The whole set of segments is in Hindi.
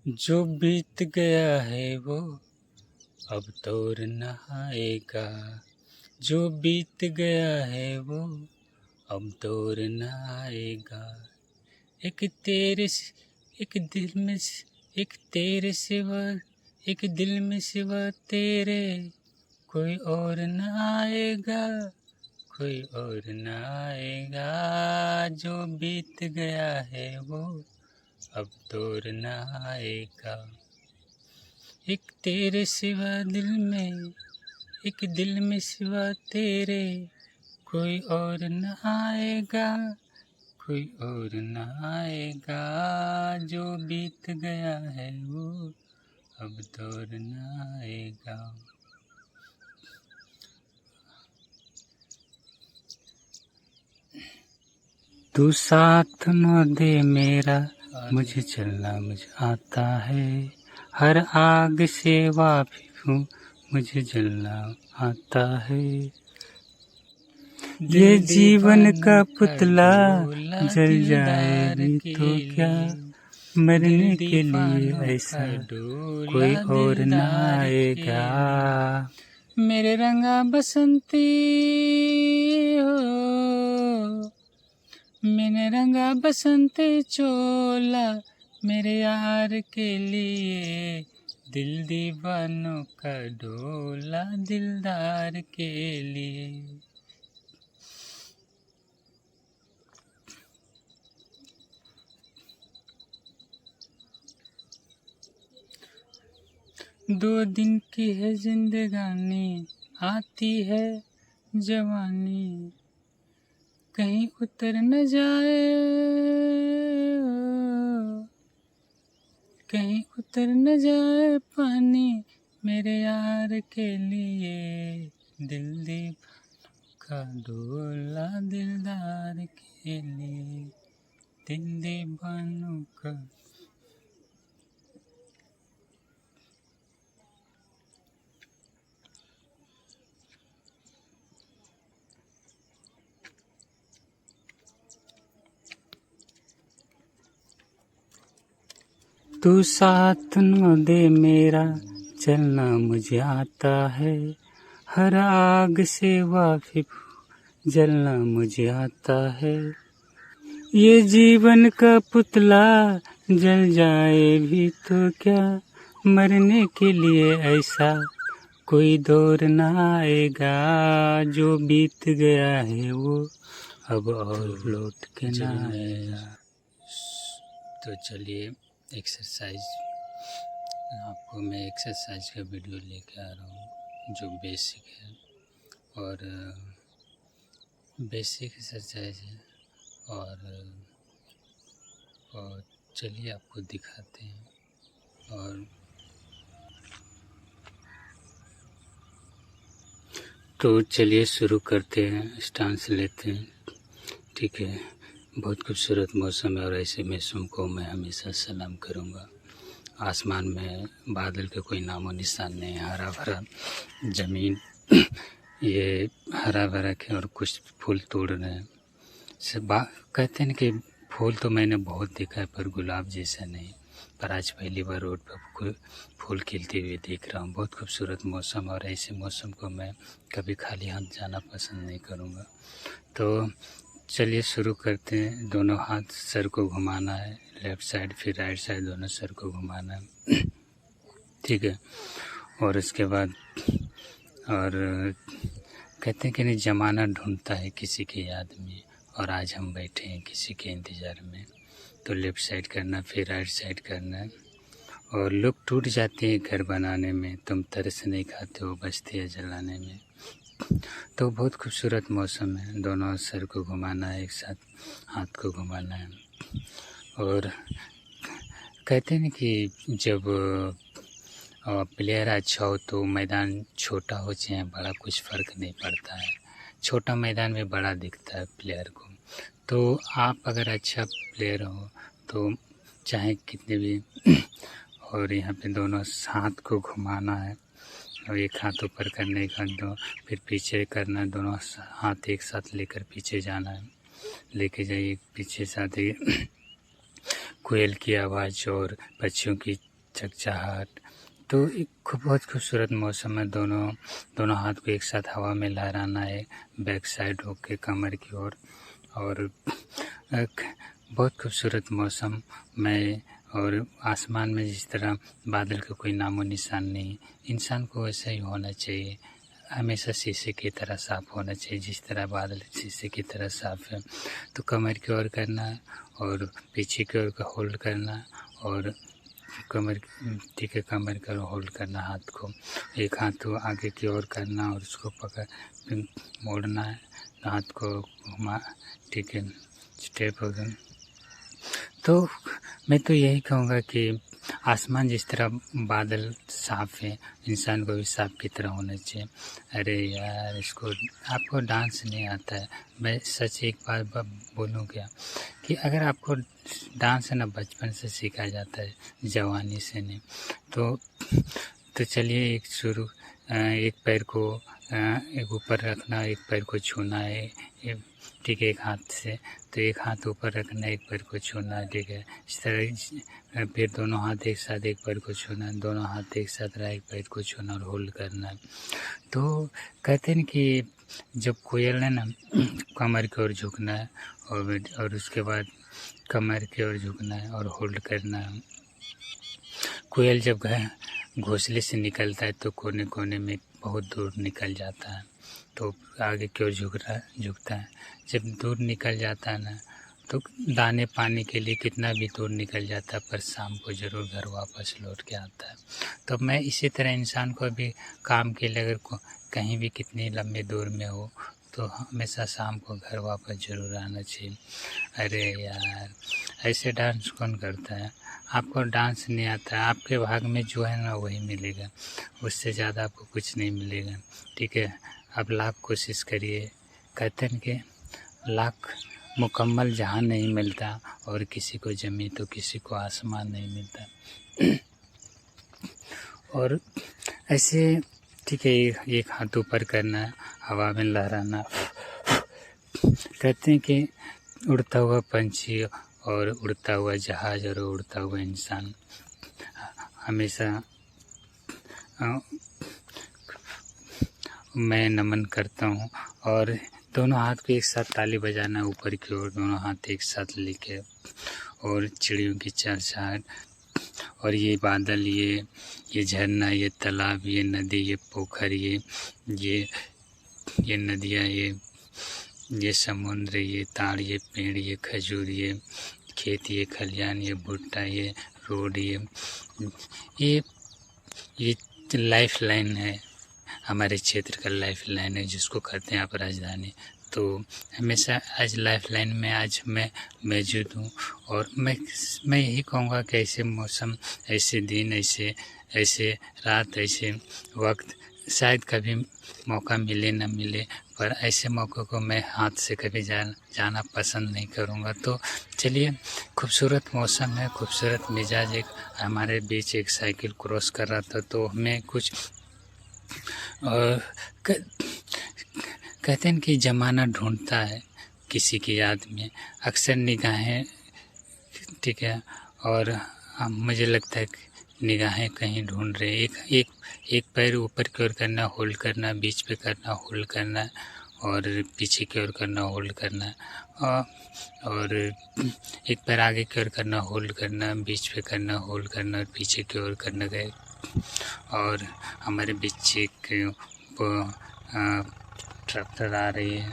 जो बीत गया है वो अब तौर न आएगा। जो बीत गया है वो अब दौर न आएगा। एक तेरे एक दिल में एक तेरे सिवा एक दिल में सिवा तेरे कोई और न आएगा। कोई और न आएगा। जो बीत गया है वो अब दौर न आएगा। एक तेरे सिवा दिल में एक दिल में सिवा तेरे कोई और न आएगा। कोई और न आएगा। जो बीत गया है वो अब दौर न आएगा। तू साथ न दे मेरा मुझे चलना मुझे आता है। हर आग से वाकिफ हूँ मुझे जलना आता है। ये जीवन का पुतला जल जाए भी तो क्या, मरने के लिए ऐसा कोई और न आएगा। मेरे रंगा बसंती हो, मैंने रंगा बसंती चोला मेरे यार के लिए। दिल दीवानों का डोला दिलदार के लिए। दो दिन की है जिंदगानी, आती है जवानी, कहीं उतर न जाए, कहीं उतर न जाए पानी मेरे यार के लिए। दिल दीवानों का डोला दिलदार के लिए। दिल दीवानों का। तू साथ न दे मेरा चलना मुझे आता है। हर आग से वाकिफ जलना मुझे आता है। ये जीवन का पुतला जल जाए भी तो क्या, मरने के लिए ऐसा कोई दौर न आएगा। जो बीत गया है वो अब और लौट के न आएगा। तो चलिए एक्सरसाइज, आपको मैं एक्सरसाइज का वीडियो लेके आ रहा हूँ जो बेसिक है और बेसिक एक्सरसाइज है। और चलिए आपको दिखाते हैं। और तो चलिए शुरू करते हैं, स्टांस लेते हैं। ठीक है, बहुत खूबसूरत मौसम है और ऐसे मौसम को मैं हमेशा सलाम करूँगा। आसमान में बादल के कोई नामो निशान नहीं, हरा भरा ज़मीन ये हरा भरा है और कुछ फूल तोड़ रहे हैं। कहते हैं कि फूल तो मैंने बहुत देखा है पर गुलाब जैसा नहीं। पर आज पहली बार रोड पर फूल खिलते हुए देख रहा हूँ। बहुत खूबसूरत मौसम और ऐसे मौसम को मैं कभी खाली हाथ जाना पसंद नहीं करूँगा। तो चलिए शुरू करते हैं। दोनों हाथ सर को घुमाना है, लेफ़्ट साइड फिर राइट साइड, दोनों सर को घुमाना है। ठीक है, और इसके बाद और कहते हैं कि नहीं, ज़माना ढूंढता है किसी की याद में और आज हम बैठे हैं किसी के इंतज़ार में। तो लेफ़्ट साइड करना फिर राइट साइड करना है। और लोग टूट जाते हैं घर बनाने में, तुम तरस नहीं खाते हो बचती है जलाने में। तो बहुत खूबसूरत मौसम है। दोनों सर को घुमाना है, एक साथ हाथ को घुमाना है। और कहते हैं कि जब प्लेयर अच्छा हो तो मैदान छोटा हो चाहे बड़ा कुछ फ़र्क नहीं पड़ता है। छोटा मैदान में बड़ा दिखता है प्लेयर को। तो आप अगर अच्छा प्लेयर हो तो चाहे कितने भी और यहाँ पे दोनों हाथ को घुमाना है और एक हाथ ऊपर करना, एक हाथ दो फिर पीछे करना। दोनों हाथ एक साथ लेकर पीछे जाना है, लेके जाइए पीछे। साथ ही कोयल की आवाज़ और पक्षियों की चकचाहट। तो एक बहुत खूबसूरत मौसम है। दोनों हाथ को एक साथ हवा में लहराना है, बैक साइड होके कमर की ओर। और एक बहुत खूबसूरत मौसम में, और आसमान में जिस तरह बादल का कोई नामो निशान नहीं, इंसान को वैसा ही होना चाहिए, हमेशा शीशे की तरह साफ़ होना चाहिए, जिस तरह बादल शीशे की तरह साफ़ है। तो कमर की ओर करना और पीछे की ओर का होल्ड करना, और कमर का होल्ड करना हाथ को, एक हाथ को आगे की ओर करना और उसको पकड़ मोड़ना है, हाथ को घुमा, ठीक है, स्टेप वगैरह। तो मैं तो यही कहूँगा कि आसमान जिस तरह बादल साफ़ है, इंसान को भी साफ़ की तरह होना चाहिए। अरे यार, आपको डांस नहीं आता है, मैं सच एक बात बोलूँ क्या, कि अगर आपको डांस है ना बचपन से सिखाया जाता है, जवानी से नहीं, तो चलिए एक पैर को एक ऊपर रखना, एक पैर को छूना है, ठीक है, एक हाथ से, तो एक हाथ ऊपर रखना, एक पैर को छूना, ठीक है, इस तरह। फिर दोनों हाथ एक साथ एक पैर को छूना, दोनों हाथ एक साथ एक पैर को छूना और होल्ड करना। तो कहते हैं कि जब कोयल है ना, कमर की ओर झुकना है, और उसके बाद कमर की ओर झुकना है और होल्ड करना है। कोयल जब घोंसले से निकलता है तो कोने कोने में बहुत दूर निकल जाता है, तो आगे की ओर झुकता है। जब दूर निकल जाता है ना, तो दाने पाने के लिए कितना भी दूर निकल जाता है, पर शाम को ज़रूर घर वापस लौट के आता है। तो मैं इसी तरह इंसान को भी काम के लिए अगर कहीं भी कितनी लंबे दूर में हो, तो हमेशा शाम को घर वापस ज़रूर आना चाहिए। अरे यार, ऐसे डांस कौन करता है? आपको डांस नहीं आता है, आपके भाग में जो है ना वही मिलेगा, उससे ज़्यादा आपको कुछ नहीं मिलेगा, ठीक है। आप लाख कोशिश करिए, कहते हैं कि लाख मुकम्मल जहाँ नहीं मिलता, और किसी को ज़मीं तो किसी को आसमान नहीं मिलता। और ऐसे, ठीक है, एक हाथ ऊपर करना, हवा में लहराना। कहते हैं कि उड़ता हुआ पंछी और उड़ता हुआ जहाज़ और उड़ता हुआ इंसान हमेशा मैं नमन करता हूँ। और दोनों हाथ को एक साथ ताली बजाना ऊपर की ओर, दोनों हाथ एक साथ लेके, और चिड़ियों की चहचहाट, और ये बादल, ये झरना, ये तालाब, ये नदी, ये पोखर, ये नदियाँ, ये समुद्र, ये ताड़, ये पेड़, ये खजूर, ये खेत, ये खलियान, ये भुट्टा, ये रोड, ये लाइफ लाइन है, हमारे क्षेत्र का लाइफ लाइन है, जिसको कहते हैं आप राजधानी। तो हमेशा आज लाइफ लाइन में आज मैं मौजूद हूँ, और मैं यही कहूँगा कि ऐसे मौसम, ऐसे दिन, ऐसे रात, ऐसे वक्त शायद कभी मौका मिले न मिले, पर ऐसे मौक़ों को मैं हाथ से कभी जाना पसंद नहीं करूँगा। तो चलिए, खूबसूरत मौसम है, खूबसूरत मिजाज। एक हमारे बीच एक साइकिल क्रॉस कर रहा था, तो हमें कुछ कहते हैं कि ज़माना ढूंढता है किसी की याद में, अक्सर निगाहें, ठीक है, और मुझे लगता है कि निगाहें कहीं ढूंढ रहे। एक पैर ऊपर की ओर करना, होल्ड करना, बीच पे करना, होल्ड करना, और पीछे की ओर करना, होल्ड करना, और एक पैर आगे की ओर करना, होल्ड करना, बीच पे करना, होल्ड करना, और पीछे की ओर करना गए। और हमारे बीच एक ट्रैक्टर आ रही है,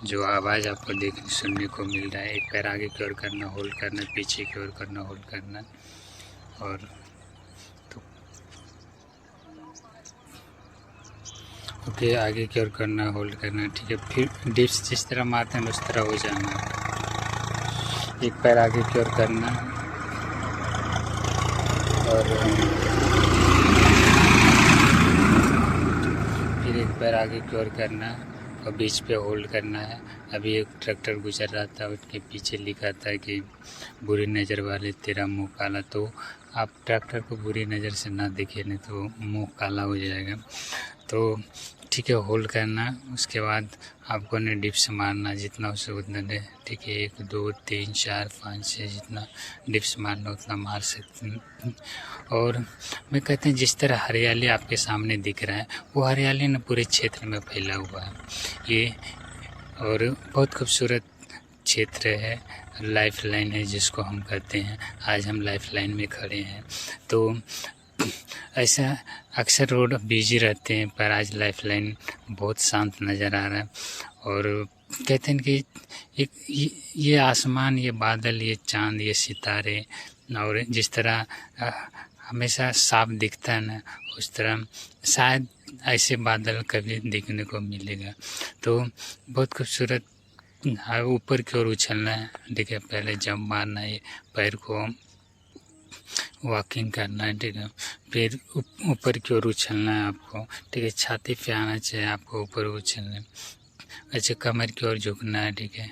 जो आवाज़ आपको सुनने को मिल रहा है। एक पैर आगे की ओर करना, होल्ड करना, पीछे की ओर करना, होल्ड करना, और तो ओके, आगे की ओर करना, होल्ड करना, ठीक है। फिर डिप्स जिस तरह मारते हैं उस तरह हो जाना। एक पैर आगे की ओर करना, और फिर एक पैर आगे की ओर करना, और बीच पे होल्ड करना है। अभी एक ट्रैक्टर गुजर रहा था, उसके पीछे लिखा था कि बुरी नज़र वाले तेरा मुंह काला। तो आप ट्रैक्टर को बुरी नज़र से ना देखिए, नहीं तो मुंह काला हो जाएगा। तो ठीक है, होल्ड करना। उसके बाद आपको ने डिप्स मारना, जितना हो सके उतना दे, ठीक है। 1 2 3 4 5 6 जितना डिप्स मारना उतना मार सकते हैं। और मैं कहते हैं जिस तरह हरियाली आपके सामने दिख रहा है, वो हरियाली ना पूरे क्षेत्र में फैला हुआ है ये, और बहुत खूबसूरत क्षेत्र है। लाइफ लाइन है जिसको हम कहते हैं। आज हम लाइफ लाइन में खड़े हैं, तो ऐसा अक्सर रोड बिजी रहते हैं, पर आज लाइफ लाइन बहुत शांत नज़र आ रहा है। और कहते हैं कि एक ये आसमान, ये बादल, ये चाँद, ये सितारे, और जिस तरह हमेशा साफ दिखता है ना, उस तरह शायद ऐसे बादल कभी देखने को मिलेगा। तो बहुत खूबसूरत ऊपर की ओर उछलना है, देखिए। पहले जंप मारना है, पैर को वॉकिंग करना है, ठीक है। फिर ऊपर की ओर उछलना है आपको, ठीक है। छाती पे आना चाहिए आपको ऊपर उछलने। अच्छा, कमर की ओर झुकना है, ठीक है।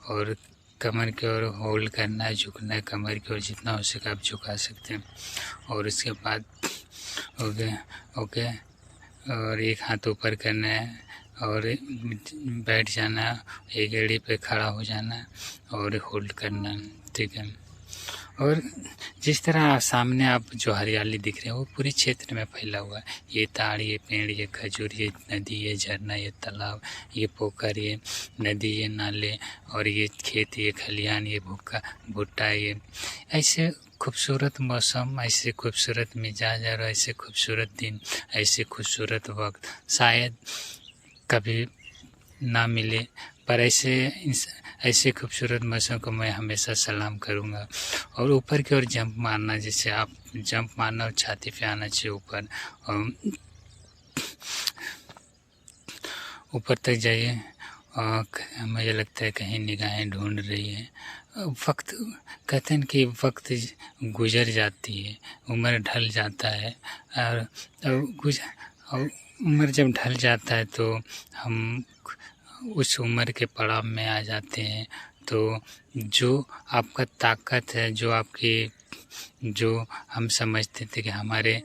और कमर की ओर होल्ड करना है, झुकना है कमर की ओर, जितना हो सके आप झुका सकते हैं। और उसके बाद ओके, और एक हाथ ऊपर करना है और बैठ जाना है, एक एड़ी पे खड़ा हो जाना है और होल्ड करना है, ठीक है। और जिस तरह सामने आप जो हरियाली दिख रहे हैं वो पूरे क्षेत्र में फैला हुआ है। ये ताड़, ये पेड़, ये खजूर, ये नदी, ये झरना, ये तालाब, ये पोखर, ये नदी, ये नाले, और ये खेत, ये खलिहान, ये भुट्टा, ये ऐसे खूबसूरत मौसम, ऐसे खूबसूरत मिजाज और ऐसे खूबसूरत दिन, ऐसे खूबसूरत वक्त शायद कभी ना मिले। पर ऐसे खूबसूरत मौसम को मैं हमेशा सलाम करूँगा। और ऊपर की ओर जंप मारना, जैसे आप जंप मारना और छाती पे आना चाहिए ऊपर, और ऊपर तक जाइए। मुझे लगता है कहीं निगाहें ढूंढ रही है। वक्त कहते हैं कि वक्त गुजर जाती है, उम्र ढल जाता है, और उम्र जब ढल जाता है तो हम उस उम्र के पड़ाव में आ जाते हैं। तो जो आपका ताकत है, जो हम समझते थे कि हमारे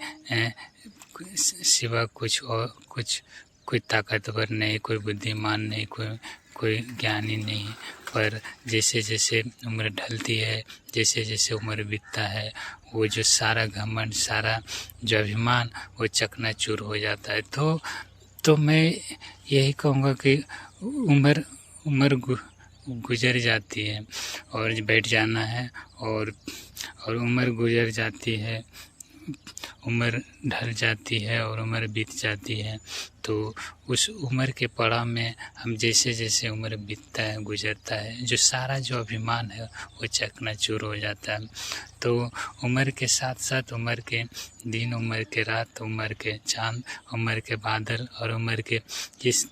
सिवा कुछ और कोई ताकतवर नहीं, कोई बुद्धिमान नहीं, कोई ज्ञानी नहीं, पर जैसे जैसे उम्र ढलती है, जैसे जैसे उम्र बीतता है, वो जो सारा घमंड, सारा जो अभिमान, वो चकनाचूर हो जाता है। तो मैं यही कहूँगा कि उम्र गुजर जाती है और बैठ जाना है, और उम्र गुजर जाती है, उम्र ढल जाती है और उम्र बीत जाती है। तो उस उम्र के पड़ाव में हम जैसे जैसे उम्र बीतता है, गुजरता है, जो सारा जो अभिमान है वो चकनाचूर हो जाता है। तो उम्र के साथ साथ उम्र के दिन, उम्र के रात, उम्र के चाँद, उम्र के बादल और उम्र के जिस